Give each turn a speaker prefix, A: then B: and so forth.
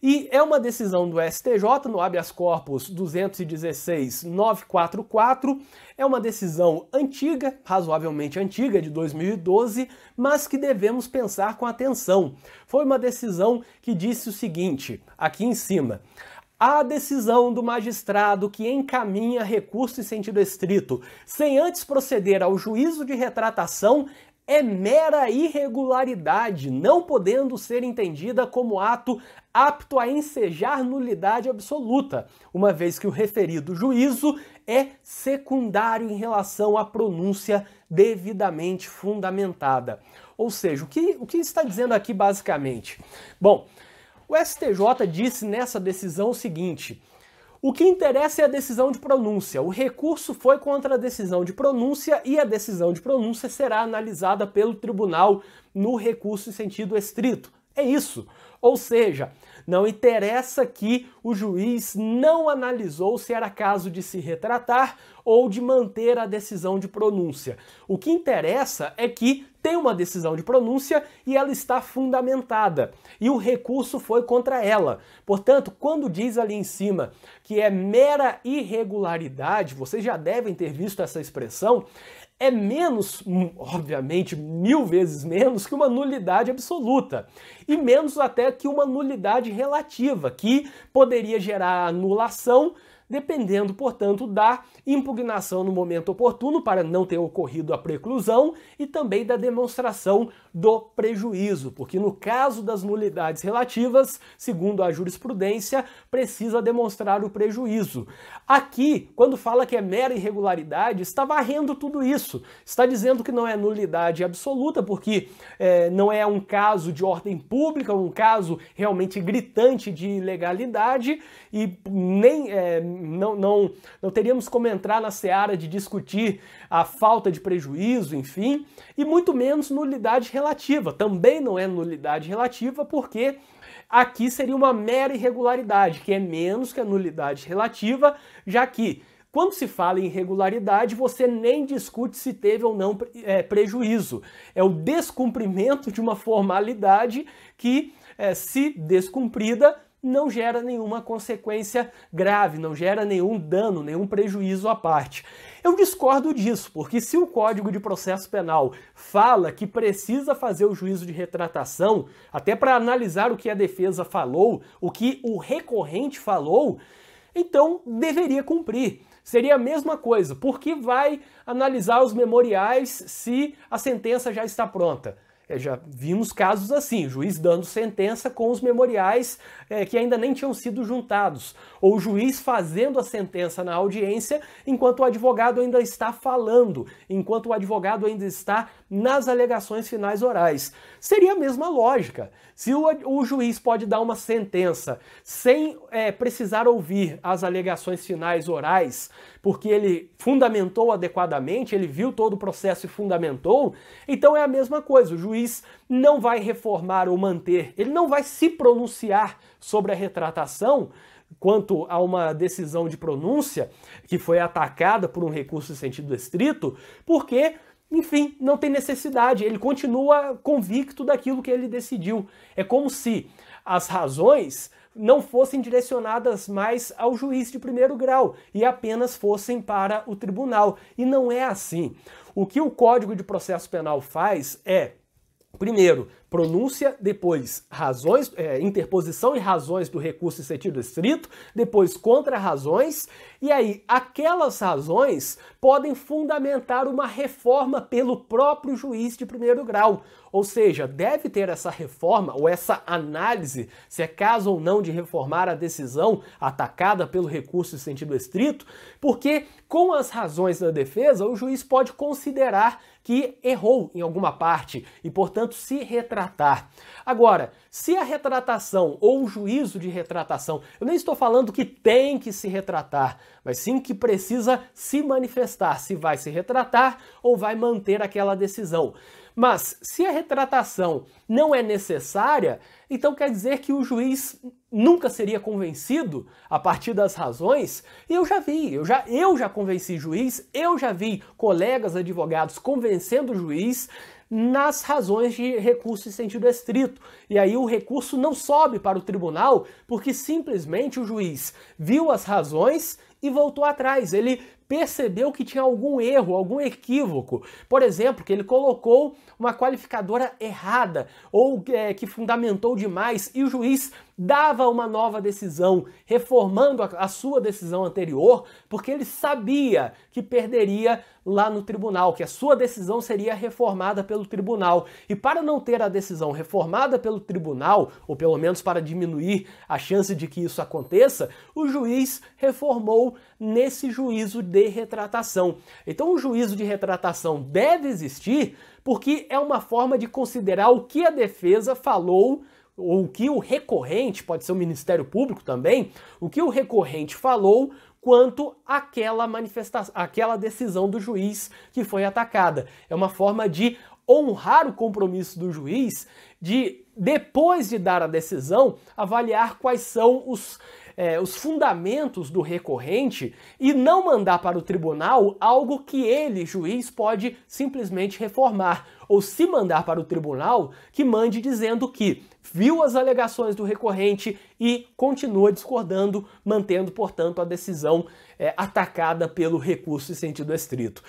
A: E é uma decisão do STJ no habeas corpus 216.944, é uma decisão antiga, razoavelmente antiga, de 2012, mas que devemos pensar com atenção. Foi uma decisão que disse o seguinte, aqui em cima: a decisão do magistrado que encaminha recurso em sentido estrito, sem antes proceder ao juízo de retratação, é mera irregularidade, não podendo ser entendida como ato apto a ensejar nulidade absoluta, uma vez que o referido juízo é secundário em relação à pronúncia devidamente fundamentada. Ou seja, o que está dizendo aqui basicamente? Bom, o STJ disse nessa decisão o seguinte: o que interessa é a decisão de pronúncia. O recurso foi contra a decisão de pronúncia e a decisão de pronúncia será analisada pelo tribunal no recurso em sentido estrito. É isso. Ou seja, não interessa que o juiz não analisou se era caso de se retratar ou de manter a decisão de pronúncia. O que interessa é que tem uma decisão de pronúncia e ela está fundamentada, e o recurso foi contra ela. Portanto, quando diz ali em cima que é mera irregularidade, vocês já devem ter visto essa expressão, é menos, obviamente, 1000 vezes menos que uma nulidade absoluta, e menos até que uma nulidade relativa, que poderia gerar anulação, dependendo, portanto, da impugnação no momento oportuno para não ter ocorrido a preclusão e também da demonstração do prejuízo, porque no caso das nulidades relativas, segundo a jurisprudência, precisa demonstrar o prejuízo. Aqui, quando fala que é mera irregularidade, está varrendo tudo isso, está dizendo que não é nulidade absoluta, porque não é um caso de ordem pública, um caso realmente gritante de ilegalidade, e nem não teríamos como entrar na seara de discutir a falta de prejuízo, enfim, e muito menos nulidade relativa. Também não é nulidade relativa porque aqui seria uma mera irregularidade, que é menos que a nulidade relativa, já que quando se fala em irregularidade, você nem discute se teve ou não prejuízo. É o descumprimento de uma formalidade que, se descumprida, não gera nenhuma consequência grave, não gera nenhum dano, nenhum prejuízo à parte. Eu discordo disso, porque se o Código de Processo Penal fala que precisa fazer o juízo de retratação, até para analisar o que a defesa falou, o que o recorrente falou, então deveria cumprir. Seria a mesma coisa, porque vai analisar os memoriais se a sentença já está pronta. Já vimos casos assim, juiz dando sentença com os memoriais que ainda nem tinham sido juntados, ou o juiz fazendo a sentença na audiência enquanto o advogado ainda está falando, enquanto o advogado ainda está nas alegações finais orais. Seria a mesma lógica. Se o juiz pode dar uma sentença sem precisar ouvir as alegações finais orais, porque ele fundamentou adequadamente, ele viu todo o processo e fundamentou, então é a mesma coisa. O juiz não vai reformar ou manter, ele não vai se pronunciar sobre a retratação quanto a uma decisão de pronúncia que foi atacada por um recurso em sentido estrito, porque, enfim, não tem necessidade, ele continua convicto daquilo que ele decidiu. É como se as razões não fossem direcionadas mais ao juiz de primeiro grau e apenas fossem para o tribunal. E não é assim. O que o Código de Processo Penal faz é, primeiro, pronúncia, depois razões, interposição e razões do recurso em sentido estrito, depois contra-razões, e aí aquelas razões podem fundamentar uma reforma pelo próprio juiz de primeiro grau. Ou seja, deve ter essa reforma ou essa análise se é caso ou não de reformar a decisão atacada pelo recurso em sentido estrito, porque com as razões da defesa o juiz pode considerar que errou em alguma parte e, portanto, se retratar. Agora, se a retratação ou o juízo de retratação, eu nem estou falando que tem que se retratar, mas sim que precisa se manifestar se vai se retratar ou vai manter aquela decisão. Mas se a retratação não é necessária, então quer dizer que o juiz nunca seria convencido a partir das razões? E eu já vi, eu já convenci juiz, eu já vi colegas advogados convencendo o juiz nas razões de recurso em sentido estrito. E aí o recurso não sobe para o tribunal porque simplesmente o juiz viu as razões e voltou atrás. Ele percebeu que tinha algum erro, algum equívoco. Por exemplo, que ele colocou uma qualificadora errada ou que fundamentou demais e o juiz dava uma nova decisão, reformando a sua decisão anterior, porque ele sabia que perderia lá no tribunal, que a sua decisão seria reformada pelo tribunal. E para não ter a decisão reformada pelo tribunal, ou pelo menos para diminuir a chance de que isso aconteça, o juiz reformou nesse juízo de retratação. Então o juízo de retratação deve existir porque é uma forma de considerar o que a defesa falou ou o que o recorrente, pode ser o Ministério Público também, o que o recorrente falou quanto àquela manifestação, àquela decisão do juiz que foi atacada. É uma forma de honrar o compromisso do juiz de, depois de dar a decisão, avaliar quais são os fundamentos do recorrente e não mandar para o tribunal algo que ele, juiz, pode simplesmente reformar. Ou se mandar para o tribunal, que mande dizendo que viu as alegações do recorrente e continua discordando, mantendo, portanto, a decisão atacada pelo recurso em sentido estrito.